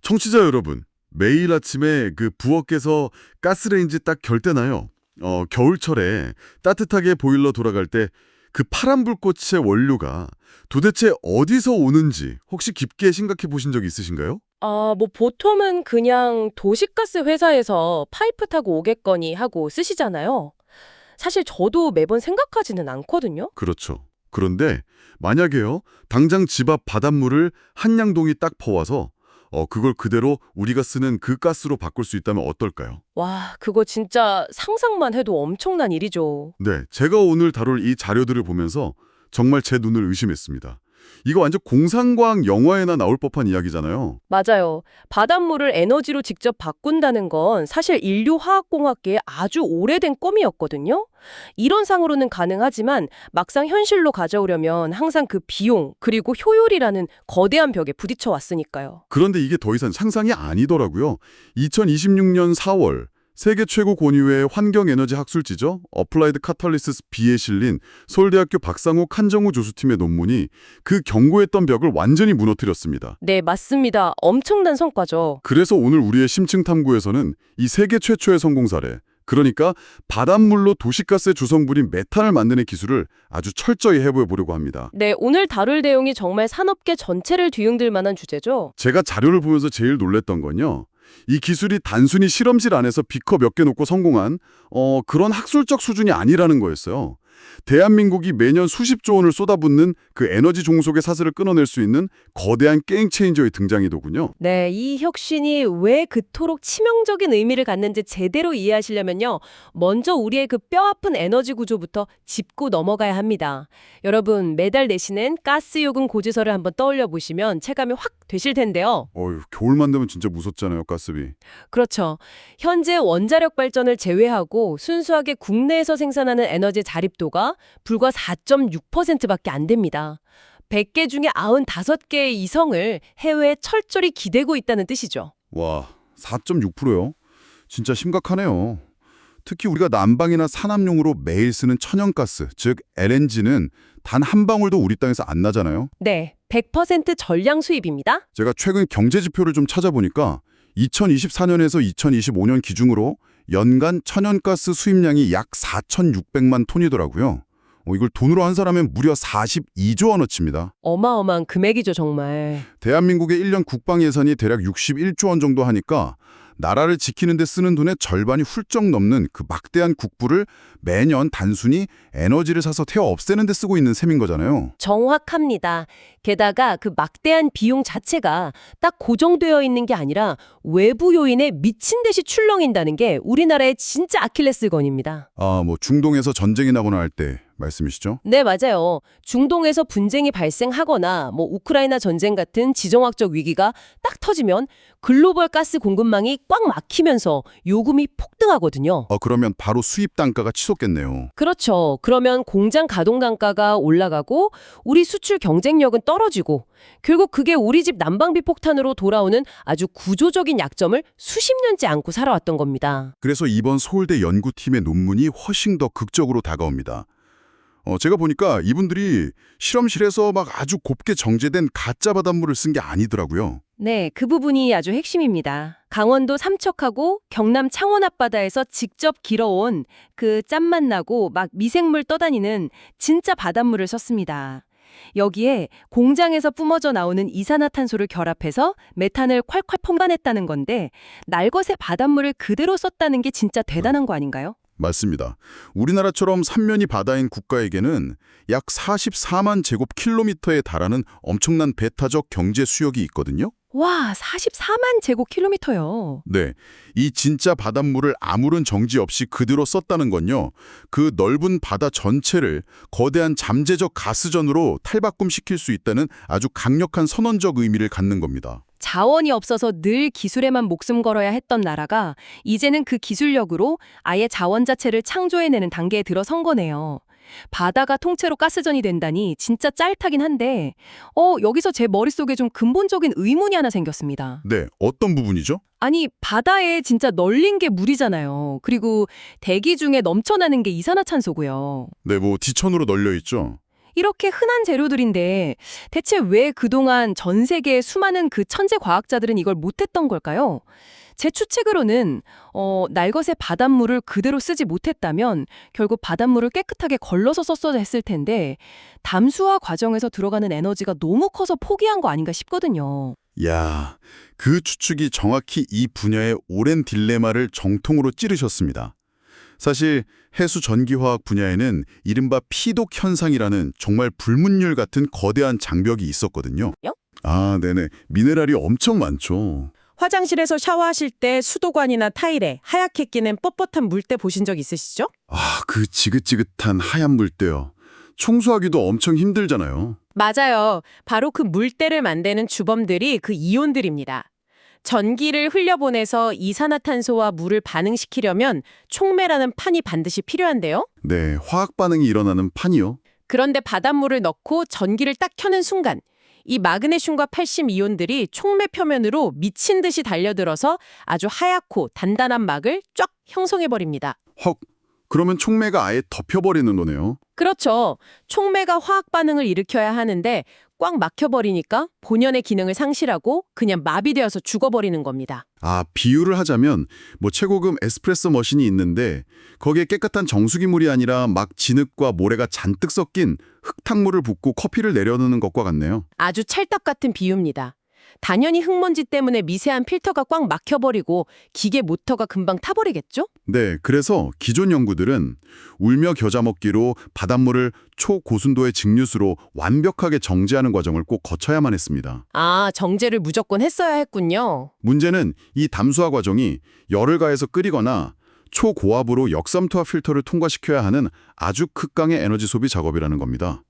청취자 여러분, 매일 아침에 그 부엌에서 가스레인지 딱 결 때나요? 겨울철에 따뜻하게 보일러 돌아갈 때 그 파란 불꽃의 원료가 도대체 어디서 오는지 혹시 깊게 생각해 보신 적 있으신가요? 뭐 보통은 그냥 도시가스 회사에서 파이프 타고 오겠거니 하고 쓰시잖아요. 사실 저도 매번 생각하지는 않거든요. 그렇죠. 그런데 만약에요, 당장 집 앞 바닷물을 한양동이 딱 퍼와서 그걸 그대로 우리가 쓰는 그 가스로 바꿀 수 있다면 어떨까요? 와, 그거 진짜 상상만 해도 엄청난 일이죠. 네, 제가 오늘 다룰 이 자료들을 보면서 정말 제 눈을 의심했습니다. 이거 완전 공상과학 영화에나 나올 법한 이야기잖아요. 맞아요. 바닷물을 에너지로 직접 바꾼다는 건 사실 인류 화학공학계의 아주 오래된 꿈이었거든요. 이론상으로는 가능하지만 막상 현실로 가져오려면 항상 그 비용 그리고 효율이라는 거대한 벽에 부딪혀 왔으니까요. 그런데 이게 더 이상 상상이 아니더라고요. 2026년 4월 세계 최고 권위의 환경에너지 학술지죠. 어플라이드 카탈리시스 B에 실린 서울대학교 박상욱 한정우 조수팀의 논문이 그 경고했던 벽을 완전히 무너뜨렸습니다. 네, 맞습니다. 엄청난 성과죠. 그래서 오늘 우리의 심층 탐구에서는 이 세계 최초의 성공 사례, 그러니까 바닷물로 도시가스의 주성분인 메탄을 만드는 기술을 아주 철저히 해보려고 합니다. 네, 오늘 다룰 내용이 정말 산업계 전체를 뒤흔들 만한 주제죠. 제가 자료를 보면서 제일 놀랬던 건요, 이 기술이 단순히 실험실 안에서 비커 몇 개 놓고 성공한 그런 학술적 수준이 아니라는 거였어요. 대한민국이 매년 수십조 원을 쏟아붓는 그 에너지 종속의 사슬을 끊어낼 수 있는 거대한 게임 체인저의 등장이더군요. 네, 이 혁신이 왜 그토록 치명적인 의미를 갖는지 제대로 이해하시려면요. 먼저 우리의 그 뼈아픈 에너지 구조부터 짚고 넘어가야 합니다. 여러분, 매달 내시는 가스요금 고지서를 한번 떠올려 보시면 체감이 확 되실 텐데요. 겨울만 되면 진짜 무섭잖아요, 가스비. 그렇죠. 현재 원자력 발전을 제외하고 순수하게 국내에서 생산하는 에너지 자립도가 불과 4.6%밖에 안 됩니다. 100개 중에 95개의 이성을 해외에 철저히 기대고 있다는 뜻이죠. 와, 4.6%요? 진짜 심각하네요. 특히 우리가 난방이나 산업용으로 매일 쓰는 천연가스, 즉 LNG는 단 한 방울도 우리 땅에서 안 나잖아요. 네, 100% 전량 수입입니다. 제가 최근 경제 지표를 좀 찾아보니까 2024년에서 2025년 기준으로 연간 천연가스 수입량이 약 4,600만 톤이더라고요. 이걸 돈으로 환산하면 무려 42조 원어치입니다. 어마어마한 금액이죠, 정말. 대한민국의 1년 국방 예산이 대략 61조 원 정도 하니까 나라를 지키는 데 쓰는 돈의 절반이 훌쩍 넘는 그 막대한 국부를 매년 단순히 에너지를 사서 태워 없애는 데 쓰고 있는 셈인 거잖아요. 정확합니다. 게다가 그 막대한 비용 자체가 딱 고정되어 있는 게 아니라 외부 요인에 미친 듯이 출렁인다는 게 우리나라의 진짜 아킬레스건입니다. 중동에서 전쟁이 나거나 할 때 말씀이시죠? 네, 맞아요. 중동에서 분쟁이 발생하거나 우크라이나 전쟁 같은 지정학적 위기가 딱 터지면 글로벌 가스 공급망이 꽉 막히면서 요금이 폭등하거든요. 그러면 바로 수입 단가가 치솟겠네요. 그렇죠. 그러면 공장 가동 단가가 올라가고 우리 수출 경쟁력은 떨어지고 결국 그게 우리 집 난방비 폭탄으로 돌아오는 아주 구조적인 약점을 수십 년째 안고 살아왔던 겁니다. 그래서 이번 서울대 연구팀의 논문이 훨씬 더 극적으로 다가옵니다. 제가 보니까 이분들이 실험실에서 막 아주 곱게 정제된 가짜 바닷물을 쓴 게 아니더라고요. 네, 그 부분이 아주 핵심입니다. 강원도 삼척하고 경남 창원 앞바다에서 직접 길어온 그 짠맛 나고 막 미생물 떠다니는 진짜 바닷물을 썼습니다. 여기에 공장에서 뿜어져 나오는 이산화탄소를 결합해서 메탄을 콸콸 펌반했다는 건데 날것의 바닷물을 그대로 썼다는 게 진짜 대단한 거 아닌가요? 맞습니다. 우리나라처럼 삼면이 바다인 국가에게는 약 44만 제곱킬로미터에 달하는 엄청난 배타적 경제 수역이 있거든요. 와, 44만 제곱킬로미터요. 네, 이 진짜 바닷물을 아무런 정지 없이 그대로 썼다는 건요, 그 넓은 바다 전체를 거대한 잠재적 가스전으로 탈바꿈시킬 수 있다는 아주 강력한 선언적 의미를 갖는 겁니다. 자원이 없어서 늘 기술에만 목숨 걸어야 했던 나라가 이제는 그 기술력으로 아예 자원 자체를 창조해내는 단계에 들어선 거네요. 바다가 통째로 가스전이 된다니 진짜 짤타긴 한데 여기서 제 머릿속에 좀 근본적인 의문이 하나 생겼습니다. 네, 어떤 부분이죠? 아니, 바다에 진짜 널린 게 물이잖아요. 그리고 대기 중에 넘쳐나는 게 이산화탄소고요. 네, 지천으로 널려 있죠. 이렇게 흔한 재료들인데 대체 왜 그동안 전 세계의 수많은 그 천재 과학자들은 이걸 못했던 걸까요? 제 추측으로는 날것의 바닷물을 그대로 쓰지 못했다면 결국 바닷물을 깨끗하게 걸러서 썼어야 했을 텐데 담수화 과정에서 들어가는 에너지가 너무 커서 포기한 거 아닌가 싶거든요. 야, 그 추측이 정확히 이 분야의 오랜 딜레마를 정통으로 찌르셨습니다. 사실 해수 전기화학 분야에는 이른바 피독 현상이라는 정말 불문율 같은 거대한 장벽이 있었거든요. 요? 아, 네네. 미네랄이 엄청 많죠. 화장실에서 샤워하실 때 수도관이나 타일에 하얗게 끼는 뻣뻣한 물때 보신 적 있으시죠? 아, 그 지긋지긋한 하얀 물때요. 청소하기도 엄청 힘들잖아요. 맞아요. 바로 그 물때를 만드는 주범들이 그 이온들입니다. 전기를 흘려보내서 이산화탄소와 물을 반응시키려면 촉매라는 판이 반드시 필요한데요. 네, 화학 반응이 일어나는 판이요. 그런데 바닷물을 넣고 전기를 딱 켜는 순간 이 마그네슘과 칼슘 이온들이 촉매 표면으로 미친 듯이 달려들어서 아주 하얗고 단단한 막을 쫙 형성해버립니다. 헉, 그러면 촉매가 아예 덮여버리는 거네요. 그렇죠. 촉매가 화학 반응을 일으켜야 하는데 꽉 막혀버리니까 본연의 기능을 상실하고 그냥 마비되어서 죽어버리는 겁니다. 아, 비유를 하자면 최고급 에스프레소 머신이 있는데 거기에 깨끗한 정수기물이 아니라 막 진흙과 모래가 잔뜩 섞인 흙탕물을 붓고 커피를 내려놓는 것과 같네요. 아주 찰떡 같은 비유입니다. 당연히 흙먼지 때문에 미세한 필터가 꽉 막혀버리고 기계 모터가 금방 타버리겠죠? 네, 그래서 기존 연구들은 울며 겨자 먹기로 바닷물을 초고순도의 증류수로 완벽하게 정제하는 과정을 꼭 거쳐야만 했습니다. 아, 정제를 무조건 했어야 했군요. 문제는 이 담수화 과정이 열을 가해서 끓이거나 초고압으로 역삼투압 필터를 통과시켜야 하는 아주 극강의 에너지 소비 작업이라는 겁니다.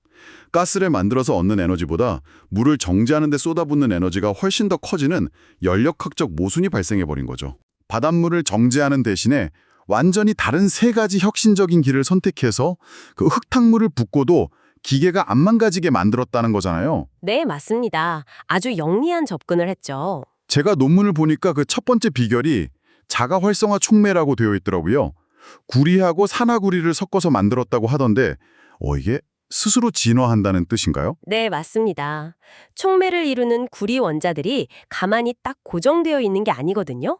가스를 만들어서 얻는 에너지보다 물을 정제하는 데 쏟아붓는 에너지가 훨씬 더 커지는 연력학적 모순이 발생해버린 거죠. 바닷물을 정제하는 대신에 완전히 다른 세 가지 혁신적인 길을 선택해서 그 흙탕물을 붓고도 기계가 안 망가지게 만들었다는 거잖아요. 네, 맞습니다. 아주 영리한 접근을 했죠. 제가 논문을 보니까 그 첫 번째 비결이 자가 활성화 촉매라고 되어 있더라고요. 구리하고 산화구리를 섞어서 만들었다고 하던데 이게 스스로 진화한다는 뜻인가요? 네, 맞습니다. 촉매를 이루는 구리 원자들이 가만히 딱 고정되어 있는 게 아니거든요.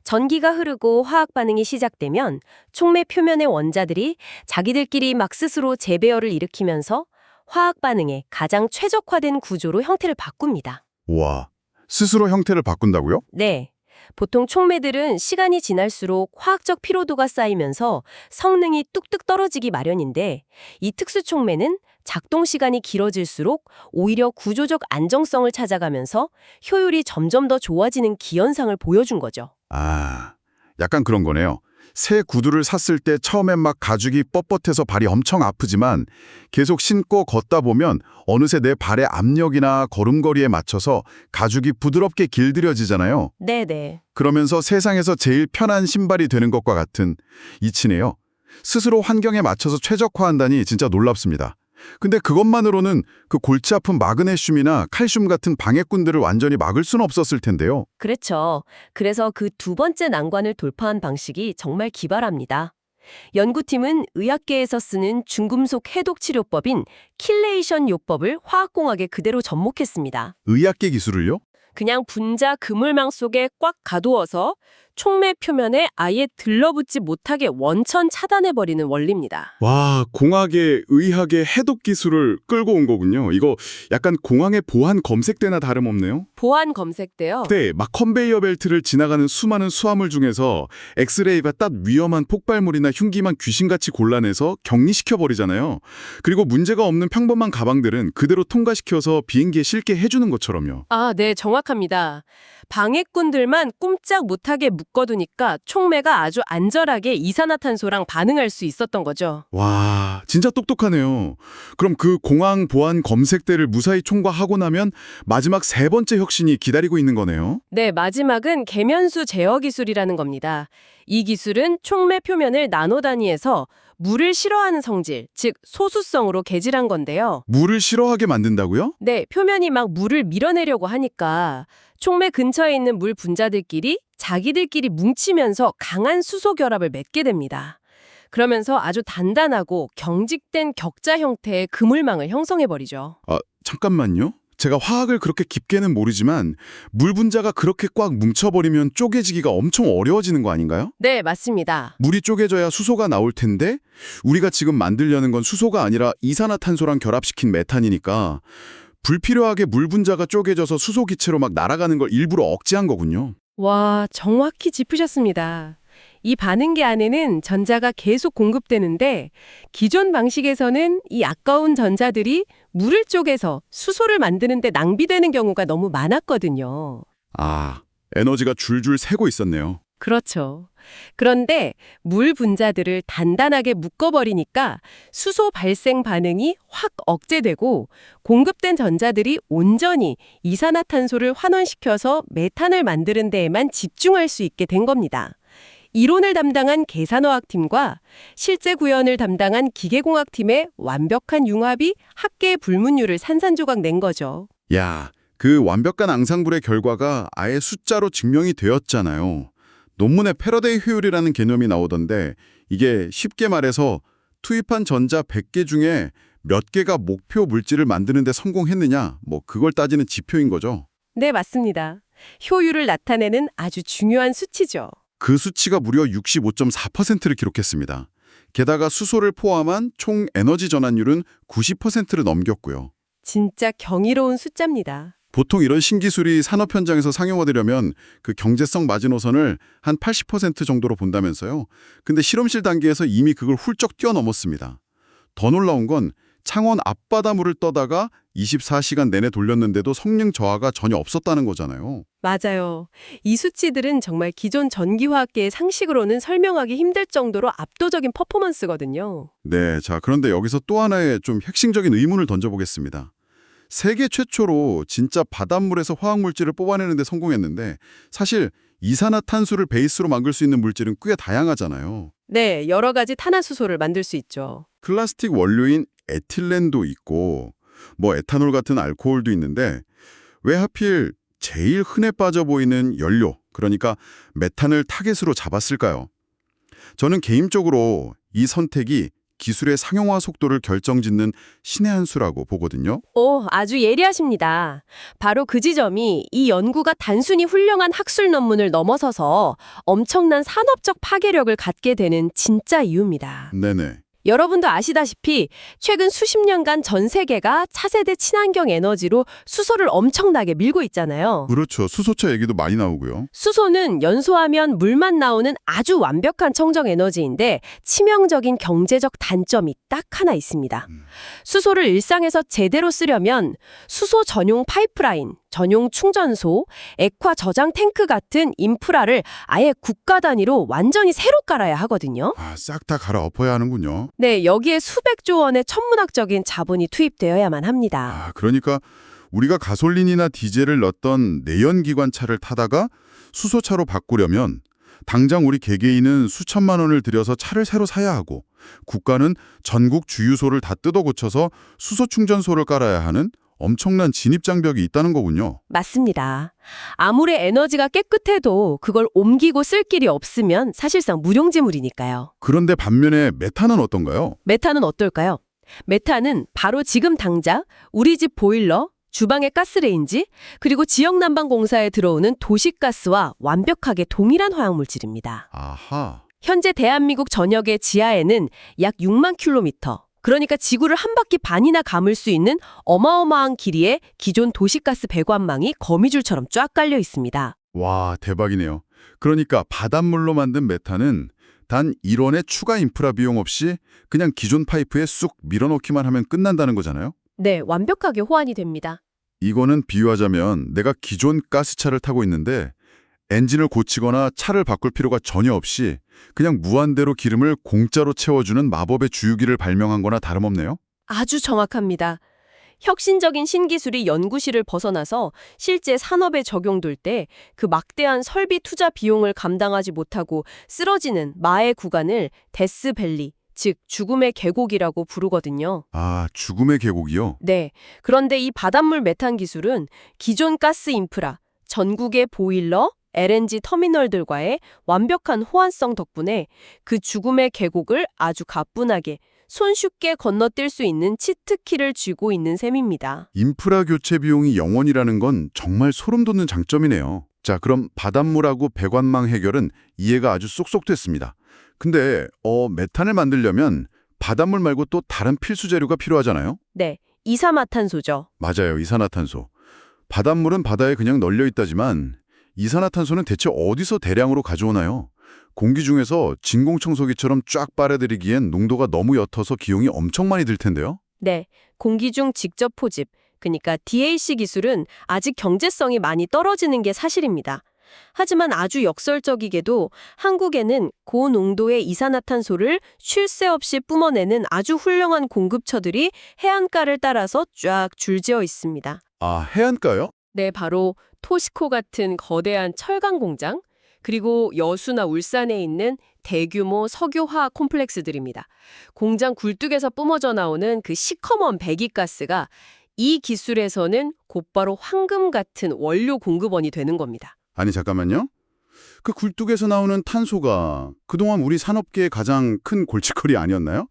전기가 흐르고 화학 반응이 시작되면 촉매 표면의 원자들이 자기들끼리 막 스스로 재배열을 일으키면서 화학 반응에 가장 최적화된 구조로 형태를 바꿉니다. 와, 스스로 형태를 바꾼다고요? 네. 보통 촉매들은 시간이 지날수록 화학적 피로도가 쌓이면서 성능이 뚝뚝 떨어지기 마련인데 이 특수 촉매는 작동 시간이 길어질수록 오히려 구조적 안정성을 찾아가면서 효율이 점점 더 좋아지는 기현상을 보여준 거죠. 아, 약간 그런 거네요. 새 구두를 샀을 때 처음엔 막 가죽이 뻣뻣해서 발이 엄청 아프지만 계속 신고 걷다 보면 어느새 내 발의 압력이나 걸음걸이에 맞춰서 가죽이 부드럽게 길들여지잖아요. 네네. 그러면서 세상에서 제일 편한 신발이 되는 것과 같은 이치네요. 스스로 환경에 맞춰서 최적화한다니 진짜 놀랍습니다. 근데 그것만으로는 그 골치 아픈 마그네슘이나 칼슘 같은 방해꾼들을 완전히 막을 수는 없었을 텐데요. 그렇죠. 그래서 그 두 번째 난관을 돌파한 방식이 정말 기발합니다. 연구팀은 의학계에서 쓰는 중금속 해독 치료법인 킬레이션 요법을 화학공학에 그대로 접목했습니다. 의학계 기술을요? 그냥 분자 그물망 속에 꽉 가두어서 촉매 표면에 아예 들러붙지 못하게 원천 차단해버리는 원리입니다. 와, 공학의 의학의 해독 기술을 끌고 온 거군요. 이거 약간 공항의 보안 검색대나 다름없네요. 보안 검색대요. 네, 막 컨베이어 벨트를 지나가는 수많은 수화물 중에서 엑스레이가 딱 위험한 폭발물이나 흉기만 귀신같이 골라내서 격리시켜버리잖아요. 그리고 문제가 없는 평범한 가방들은 그대로 통과시켜서 비행기에 실게 해주는 것처럼요. 아, 네, 정확합니다. 방해꾼들만 꼼짝 못하게 묶어두니까 촉매가 아주 안전하게 이산화탄소랑 반응할 수 있었던 거죠. 와, 진짜 똑똑하네요. 그럼 그 공항 보안 검색대를 무사히 총괄하고 나면 마지막 세 번째 혁신이 기다리고 있는 거네요. 네, 마지막은 계면수 제어 기술이라는 겁니다. 이 기술은 촉매 표면을 나노 단위에서 물을 싫어하는 성질, 즉 소수성으로 개질한 건데요. 물을 싫어하게 만든다고요? 네, 표면이 막 물을 밀어내려고 하니까 촉매 근처에 있는 물 분자들끼리 자기들끼리 뭉치면서 강한 수소 결합을 맺게 됩니다. 그러면서 아주 단단하고 경직된 격자 형태의 그물망을 형성해버리죠. 아, 잠깐만요. 제가 화학을 그렇게 깊게는 모르지만 물 분자가 그렇게 꽉 뭉쳐버리면 쪼개지기가 엄청 어려워지는 거 아닌가요? 네, 맞습니다. 물이 쪼개져야 수소가 나올 텐데 우리가 지금 만들려는 건 수소가 아니라 이산화탄소랑 결합시킨 메탄이니까 불필요하게 물 분자가 쪼개져서 수소 기체로 막 날아가는 걸 일부러 억제한 거군요. 와, 정확히 짚으셨습니다. 이 반응기 안에는 전자가 계속 공급되는데 기존 방식에서는 이 아까운 전자들이 물을 쪼개서 수소를 만드는 데 낭비되는 경우가 너무 많았거든요. 아, 에너지가 줄줄 새고 있었네요. 그렇죠. 그런데 물 분자들을 단단하게 묶어버리니까 수소 발생 반응이 확 억제되고 공급된 전자들이 온전히 이산화탄소를 환원시켜서 메탄을 만드는 데에만 집중할 수 있게 된 겁니다. 이론을 담당한 계산화학팀과 실제 구현을 담당한 기계공학팀의 완벽한 융합이 학계의 불문율을 산산조각 낸 거죠. 야, 그 완벽한 앙상블의 결과가 아예 숫자로 증명이 되었잖아요. 논문에 패러데이 효율이라는 개념이 나오던데 이게 쉽게 말해서 투입한 전자 100개 중에 몇 개가 목표 물질을 만드는 데 성공했느냐, 뭐 그걸 따지는 지표인 거죠. 네, 맞습니다. 효율을 나타내는 아주 중요한 수치죠. 그 수치가 무려 65.4%를 기록했습니다. 게다가 수소를 포함한 총 에너지 전환율은 90%를 넘겼고요. 진짜 경이로운 숫자입니다. 보통 이런 신기술이 산업 현장에서 상용화되려면 그 경제성 마지노선을 한 80% 정도로 본다면서요. 근데 실험실 단계에서 이미 그걸 훌쩍 뛰어넘었습니다. 더 놀라운 건 창원 앞바다물을 떠다가 24시간 내내 돌렸는데도 성능 저하가 전혀 없었다는 거잖아요. 맞아요. 이 수치들은 정말 기존 전기화학계의 상식으로는 설명하기 힘들 정도로 압도적인 퍼포먼스거든요. 네, 자 그런데 여기서 또 하나의 좀 핵심적인 의문을 던져보겠습니다. 세계 최초로 진짜 바닷물에서 화학물질을 뽑아내는 데 성공했는데 사실 이산화탄소를 베이스로 만들 수 있는 물질은 꽤 다양하잖아요. 네, 여러 가지 탄화수소를 만들 수 있죠. 플라스틱 원료인 에틸렌도 있고 뭐 에탄올 같은 알코올도 있는데 왜 하필 제일 흔해 빠져 보이는 연료, 그러니까 메탄을 타겟으로 잡았을까요? 저는 개인적으로 이 선택이 기술의 상용화 속도를 결정짓는 신의 한 수라고 보거든요. 오, 아주 예리하십니다. 바로 그 지점이 이 연구가 단순히 훌륭한 학술 논문을 넘어서서 엄청난 산업적 파괴력을 갖게 되는 진짜 이유입니다. 네네. 여러분도 아시다시피 최근 수십 년간 전 세계가 차세대 친환경 에너지로 수소를 엄청나게 밀고 있잖아요. 그렇죠. 수소차 얘기도 많이 나오고요. 수소는 연소하면 물만 나오는 아주 완벽한 청정 에너지인데 치명적인 경제적 단점이 딱 하나 있습니다. 수소를 일상에서 제대로 쓰려면 수소 전용 파이프라인, 전용 충전소, 액화 저장 탱크 같은 인프라를 아예 국가 단위로 완전히 새로 깔아야 하거든요. 아, 싹 다 갈아엎어야 하는군요. 네, 여기에 수백조 원의 천문학적인 자본이 투입되어야만 합니다. 아, 그러니까 우리가 가솔린이나 디젤을 넣었던 내연기관차를 타다가 수소차로 바꾸려면 당장 우리 개개인은 수천만 원을 들여서 차를 새로 사야 하고 국가는 전국 주유소를 다 뜯어 고쳐서 수소 충전소를 깔아야 하는 엄청난 진입장벽이 있다는 거군요. 맞습니다. 아무리 에너지가 깨끗해도 그걸 옮기고 쓸 길이 없으면 사실상 무용지물이니까요. 그런데 반면에 메탄은 어떤가요? 메탄은 어떨까요? 메탄은 바로 지금 당장 우리 집 보일러, 주방의 가스레인지, 그리고 지역 난방공사에 들어오는 도시가스와 완벽하게 동일한 화학물질입니다. 아하. 현재 대한민국 전역의 지하에는 약 6만 킬로미터, 그러니까 지구를 한 바퀴 반이나 감을 수 있는 어마어마한 길이의 기존 도시가스 배관망이 거미줄처럼 쫙 깔려 있습니다. 와, 대박이네요. 그러니까 바닷물로 만든 메탄은 단 1원의 추가 인프라 비용 없이 그냥 기존 파이프에 쑥 밀어넣기만 하면 끝난다는 거잖아요? 네, 완벽하게 호환이 됩니다. 이거는 비유하자면 내가 기존 가스차를 타고 있는데 엔진을 고치거나 차를 바꿀 필요가 전혀 없이 그냥 무한대로 기름을 공짜로 채워주는 마법의 주유기를 발명한 거나 다름없네요. 아주 정확합니다. 혁신적인 신기술이 연구실을 벗어나서 실제 산업에 적용될 때 그 막대한 설비 투자 비용을 감당하지 못하고 쓰러지는 마의 구간을 데스밸리, 즉 죽음의 계곡이라고 부르거든요. 아, 죽음의 계곡이요? 네, 그런데 이 바닷물 메탄 기술은 기존 가스 인프라, 전국의 보일러, LNG 터미널들과의 완벽한 호환성 덕분에 그 죽음의 계곡을 아주 가뿐하게 손쉽게 건너뛸 수 있는 치트키를 쥐고 있는 셈입니다. 인프라 교체 비용이 0원이라는 건 정말 소름 돋는 장점이네요. 자, 그럼 바닷물하고 배관망 해결은 이해가 아주 쏙쏙 됐습니다. 근데 메탄을 만들려면 바닷물 말고 또 다른 필수 재료가 필요하잖아요? 네, 이산화탄소죠. 맞아요, 이산화탄소. 바닷물은 바다에 그냥 널려 있다지만 이산화탄소는 대체 어디서 대량으로 가져오나요? 공기 중에서 진공청소기처럼 쫙 빨아들이기엔 농도가 너무 옅어서 기용이 엄청 많이 들 텐데요? 네, 공기 중 직접 포집, 그러니까 DAC 기술은 아직 경제성이 많이 떨어지는 게 사실입니다. 하지만 아주 역설적이게도 한국에는 고농도의 이산화탄소를 쉴 새 없이 뿜어내는 아주 훌륭한 공급처들이 해안가를 따라서 쫙 줄지어 있습니다. 아, 해안가요? 네, 바로 토시코 같은 거대한 철강 공장, 그리고 여수나 울산에 있는 대규모 석유화학 콤플렉스들입니다. 공장 굴뚝에서 뿜어져 나오는 그 시커먼 배기가스가 이 기술에서는 곧바로 황금 같은 원료 공급원이 되는 겁니다. 아니, 잠깐만요. 그 굴뚝에서 나오는 탄소가 그동안 우리 산업계의 가장 큰 골칫거리 아니었나요?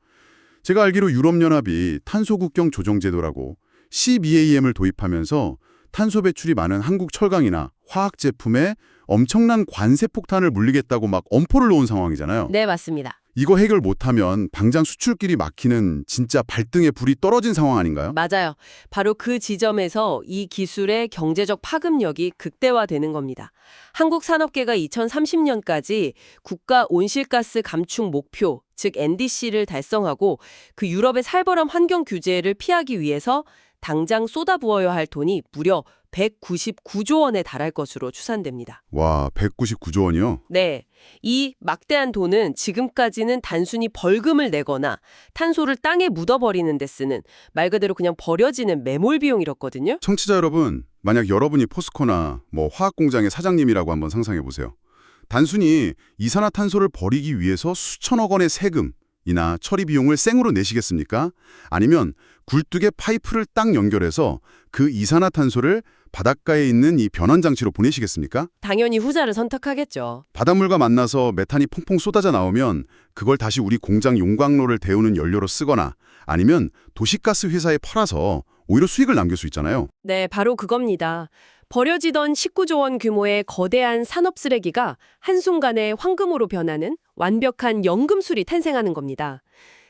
제가 알기로 유럽연합이 탄소 국경 조정 제도라고 CBAM을 도입하면서 탄소 배출이 많은 한국 철강이나 화학 제품에 엄청난 관세 폭탄을 물리겠다고 막 엄포를 놓은 상황이잖아요. 네, 맞습니다. 이거 해결 못하면 당장 수출길이 막히는 진짜 발등에 불이 떨어진 상황 아닌가요? 맞아요. 바로 그 지점에서 이 기술의 경제적 파급력이 극대화되는 겁니다. 한국 산업계가 2030년까지 국가 온실가스 감축 목표, 즉 NDC를 달성하고 그 유럽의 살벌한 환경 규제를 피하기 위해서 당장 쏟아부어야 할 돈이 무려 199조 원에 달할 것으로 추산됩니다. 와, 199조 원이요? 네, 이 막대한 돈은 지금까지는 단순히 벌금을 내거나 탄소를 땅에 묻어버리는 데 쓰는 말 그대로 그냥 버려지는 매몰 비용이었거든요. 청취자 여러분, 만약 여러분이 포스코나 화학공장의 사장님이라고 한번 상상해 보세요. 단순히 이산화탄소를 버리기 위해서 수천억 원의 세금이나 처리 비용을 생으로 내시겠습니까? 아니면 굴뚝에 파이프를 딱 연결해서 그 이산화탄소를 바닷가에 있는 이 변환장치로 보내시겠습니까? 당연히 후자를 선택하겠죠. 바닷물과 만나서 메탄이 퐁퐁 쏟아져 나오면 그걸 다시 우리 공장 용광로를 데우는 연료로 쓰거나 아니면 도시가스 회사에 팔아서 오히려 수익을 남길 수 있잖아요. 네, 바로 그겁니다. 버려지던 19조 원 규모의 거대한 산업 쓰레기가 한순간에 황금으로 변하는 완벽한 연금술이 탄생하는 겁니다.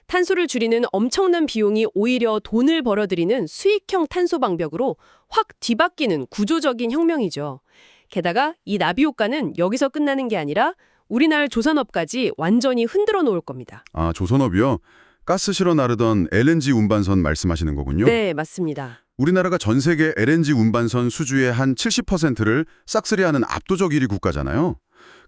탄소를 줄이는 엄청난 비용이 오히려 돈을 벌어들이는 수익형 탄소 방벽으로 확 뒤바뀌는 구조적인 혁명이죠. 게다가 이 나비 효과는 여기서 끝나는 게 아니라 우리나라 조선업까지 완전히 흔들어 놓을 겁니다. 아, 조선업이요? 가스 실어 나르던 LNG 운반선 말씀하시는 거군요. 네, 맞습니다. 우리나라가 전 세계 LNG 운반선 수주의 한 70%를 싹쓸이하는 압도적 1위 국가잖아요.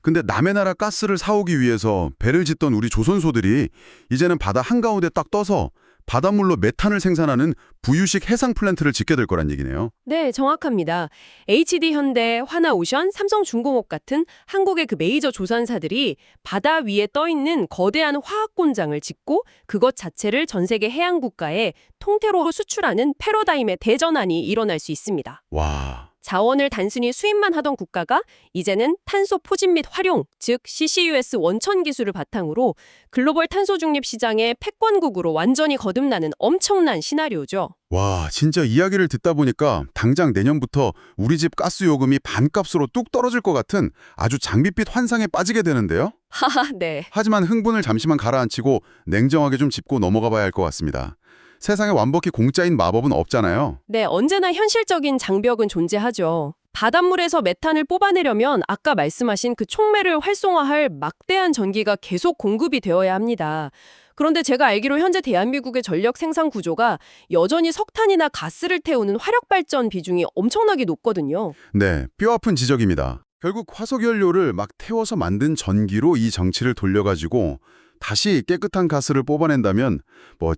근데 남의 나라 가스를 사오기 위해서 배를 짓던 우리 조선소들이 이제는 바다 한가운데 딱 떠서 바닷물로 메탄을 생산하는 부유식 해상 플랜트를 짓게 될 거란 얘기네요. 네, 정확합니다. HD 현대, 하나오션, 삼성중공업 같은 한국의 그 메이저 조선사들이 바다 위에 떠 있는 거대한 화학 공장을 짓고 그것 자체를 전 세계 해양 국가에 통째로 수출하는 패러다임의 대전환이 일어날 수 있습니다. 와, 자원을 단순히 수입만 하던 국가가 이제는 탄소 포집 및 활용, 즉 CCUS 원천 기술을 바탕으로 글로벌 탄소 중립 시장의 패권국으로 완전히 거듭나는 엄청난 시나리오죠. 와, 진짜 이야기를 듣다 보니까 당장 내년부터 우리 집 가스 요금이 반값으로 뚝 떨어질 것 같은 아주 장밋빛 환상에 빠지게 되는데요. 하하, 네. 하지만 흥분을 잠시만 가라앉히고 냉정하게 좀 짚고 넘어가 봐야 할 것 같습니다. 세상에 완벽히 공짜인 마법은 없잖아요. 네, 언제나 현실적인 장벽은 존재하죠. 바닷물에서 메탄을 뽑아내려면 아까 말씀하신 그 촉매를 활성화할 막대한 전기가 계속 공급이 되어야 합니다. 그런데 제가 알기로 현재 대한민국의 전력 생산 구조가 여전히 석탄이나 가스를 태우는 화력 발전 비중이 엄청나게 높거든요. 네, 뼈아픈 지적입니다. 결국 화석연료를 막 태워서 만든 전기로 이 정치를 돌려가지고 다시 깨끗한 가스를 뽑아낸다면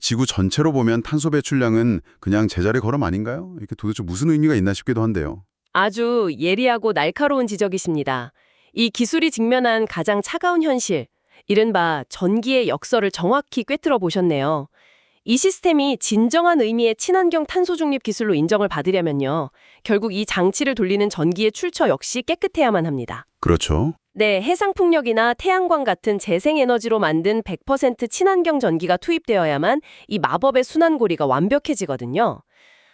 지구 전체로 보면 탄소 배출량은 그냥 제자리 걸음 아닌가요? 이게 도대체 무슨 의미가 있나 싶기도 한데요. 아주 예리하고 날카로운 지적이십니다. 이 기술이 직면한 가장 차가운 현실, 이른바 전기의 역설을 정확히 꿰뚫어 보셨네요. 이 시스템이 진정한 의미의 친환경 탄소 중립 기술로 인정을 받으려면요. 결국 이 장치를 돌리는 전기의 출처 역시 깨끗해야만 합니다. 그렇죠. 네, 해상풍력이나 태양광 같은 재생에너지로 만든 100% 친환경 전기가 투입되어야만 이 마법의 순환고리가 완벽해지거든요.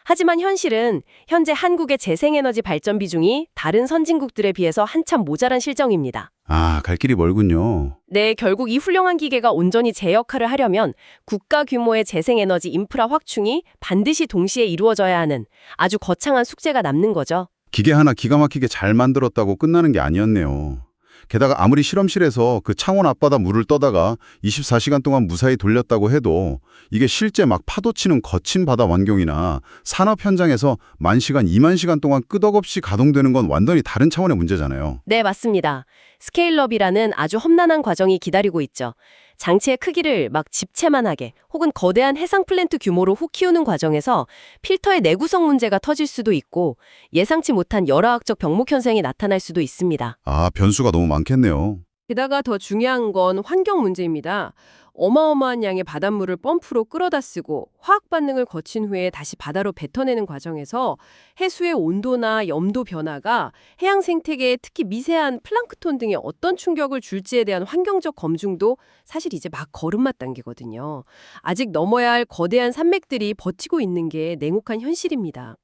하지만 현실은 현재 한국의 재생에너지 발전 비중이 다른 선진국들에 비해서 한참 모자란 실정입니다. 아, 갈 길이 멀군요. 네, 결국 이 훌륭한 기계가 온전히 제 역할을 하려면 국가 규모의 재생에너지 인프라 확충이 반드시 동시에 이루어져야 하는 아주 거창한 숙제가 남는 거죠. 기계 하나 기가 막히게 잘 만들었다고 끝나는 게 아니었네요. 게다가 아무리 실험실에서 그 창원 앞바다 물을 떠다가 24시간 동안 무사히 돌렸다고 해도 이게 실제 막 파도치는 거친 바다 환경이나 산업 현장에서 10,000시간, 20,000시간 동안 끄덕없이 가동되는 건 완전히 다른 차원의 문제잖아요. 네, 맞습니다. 스케일업이라는 아주 험난한 과정이 기다리고 있죠. 장치의 크기를 막 집채만하게 혹은 거대한 해상 플랜트 규모로 훅 키우는 과정에서 필터의 내구성 문제가 터질 수도 있고 예상치 못한 열화학적 병목 현상이 나타날 수도 있습니다. 아, 변수가 너무 많겠네요. 게다가 더 중요한 건 환경 문제입니다. 어마어마한 양의 바닷물을 펌프로 끌어다 쓰고 화학 반응을 거친 후에 다시 바다로 뱉어내는 과정에서 해수의 온도나 염도 변화가 해양 생태계에 특히 미세한 플랑크톤 등에 어떤 충격을 줄지에 대한 환경적 검증도 사실 이제 막 걸음마 단계거든요. 아직 넘어야 할 거대한 산맥들이 버티고 있는 게 냉혹한 현실입니다.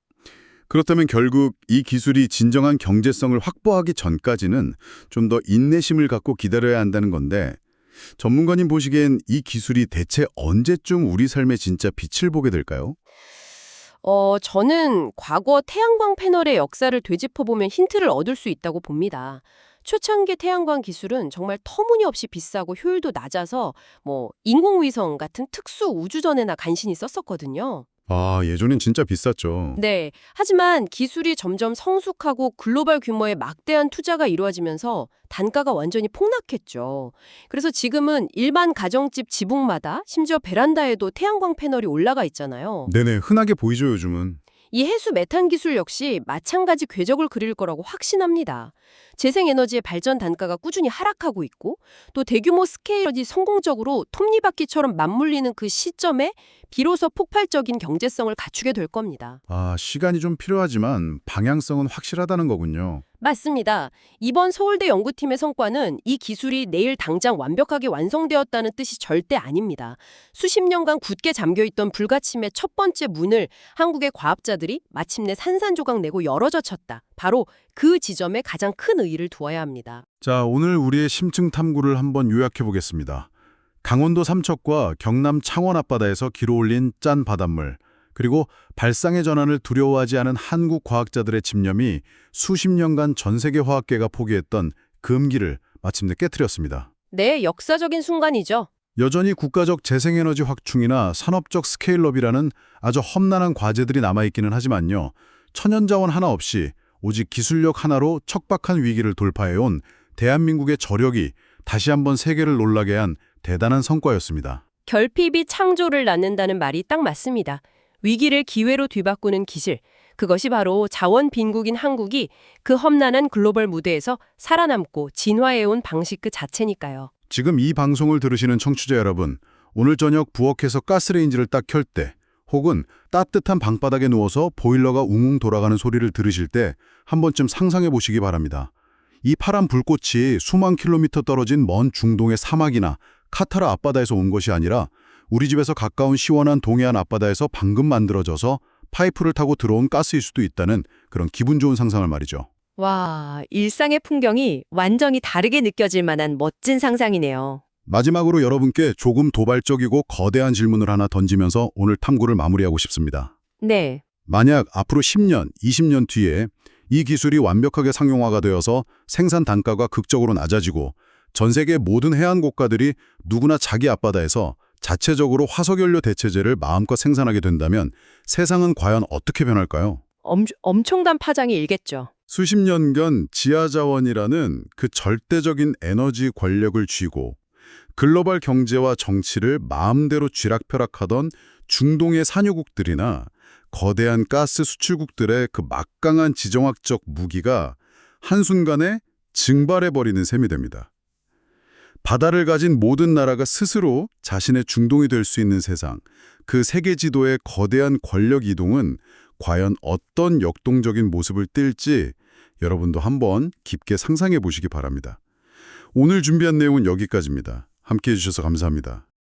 그렇다면 결국 이 기술이 진정한 경제성을 확보하기 전까지는 좀 더 인내심을 갖고 기다려야 한다는 건데 전문가님 보시기엔 이 기술이 대체 언제쯤 우리 삶에 진짜 빛을 보게 될까요? 저는 과거 태양광 패널의 역사를 되짚어보면 힌트를 얻을 수 있다고 봅니다. 초창기 태양광 기술은 정말 터무니없이 비싸고 효율도 낮아서 인공위성 같은 특수 우주전에나 간신히 썼었거든요. 아, 예전엔 진짜 비쌌죠. 네. 하지만 기술이 점점 성숙하고 글로벌 규모의 막대한 투자가 이루어지면서 단가가 완전히 폭락했죠. 그래서 지금은 일반 가정집 지붕마다 심지어 베란다에도 태양광 패널이 올라가 있잖아요. 네네, 흔하게 보이죠, 요즘은. 이 해수 메탄 기술 역시 마찬가지 궤적을 그릴 거라고 확신합니다. 재생에너지의 발전 단가가 꾸준히 하락하고 있고 또 대규모 스케일업이 성공적으로 톱니바퀴처럼 맞물리는 그 시점에 비로소 폭발적인 경제성을 갖추게 될 겁니다. 아, 시간이 좀 필요하지만 방향성은 확실하다는 거군요. 맞습니다. 이번 서울대 연구팀의 성과는 이 기술이 내일 당장 완벽하게 완성되었다는 뜻이 절대 아닙니다. 수십 년간 굳게 잠겨있던 불가침의 첫 번째 문을 한국의 과학자들이 마침내 산산조각 내고 열어젖혔다. 바로 그 지점에 가장 큰 의의를 두어야 합니다. 자, 오늘 우리의 심층 탐구를 한번 요약해 보겠습니다. 강원도 삼척과 경남 창원 앞바다에서 길어올린 짠 바닷물, 그리고 발상의 전환을 두려워하지 않은 한국 과학자들의 집념이 수십 년간 전 세계 화학계가 포기했던 금기를 마침내 깨트렸습니다. 네, 역사적인 순간이죠. 여전히 국가적 재생에너지 확충이나 산업적 스케일업이라는 아주 험난한 과제들이 남아있기는 하지만요. 천연자원 하나 없이 오직 기술력 하나로 척박한 위기를 돌파해온 대한민국의 저력이 다시 한번 세계를 놀라게 한 대단한 성과였습니다. 결핍이 창조를 낳는다는 말이 딱 맞습니다. 위기를 기회로 뒤바꾸는 기술, 그것이 바로 자원 빈국인 한국이 그 험난한 글로벌 무대에서 살아남고 진화해온 방식 그 자체니까요. 지금 이 방송을 들으시는 청취자 여러분, 오늘 저녁 부엌에서 가스레인지를 딱 켤 때 혹은 따뜻한 방바닥에 누워서 보일러가 웅웅 돌아가는 소리를 들으실 때 한 번쯤 상상해 보시기 바랍니다. 이 파란 불꽃이 수만 킬로미터 떨어진 먼 중동의 사막이나 카타르 앞바다에서 온 것이 아니라 우리 집에서 가까운 시원한 동해안 앞바다에서 방금 만들어져서 파이프를 타고 들어온 가스일 수도 있다는 그런 기분 좋은 상상을 말이죠. 와, 일상의 풍경이 완전히 다르게 느껴질 만한 멋진 상상이네요. 마지막으로 여러분께 조금 도발적이고 거대한 질문을 하나 던지면서 오늘 탐구를 마무리하고 싶습니다. 네. 만약 앞으로 10년, 20년 뒤에 이 기술이 완벽하게 상용화가 되어서 생산 단가가 극적으로 낮아지고 전 세계 모든 해안 국가들이 누구나 자기 앞바다에서 자체적으로 화석연료 대체제를 마음껏 생산하게 된다면 세상은 과연 어떻게 변할까요? 엄청난 파장이 일겠죠. 수십 년간 지하자원이라는 그 절대적인 에너지 권력을 쥐고 글로벌 경제와 정치를 마음대로 쥐락펴락하던 중동의 산유국들이나 거대한 가스 수출국들의 그 막강한 지정학적 무기가 한순간에 증발해버리는 셈이 됩니다. 바다를 가진 모든 나라가 스스로 자신의 중동이 될 수 있는 세상, 그 세계 지도의 거대한 권력 이동은 과연 어떤 역동적인 모습을 띨지 여러분도 한번 깊게 상상해 보시기 바랍니다. 오늘 준비한 내용은 여기까지입니다. 함께해 주셔서 감사합니다.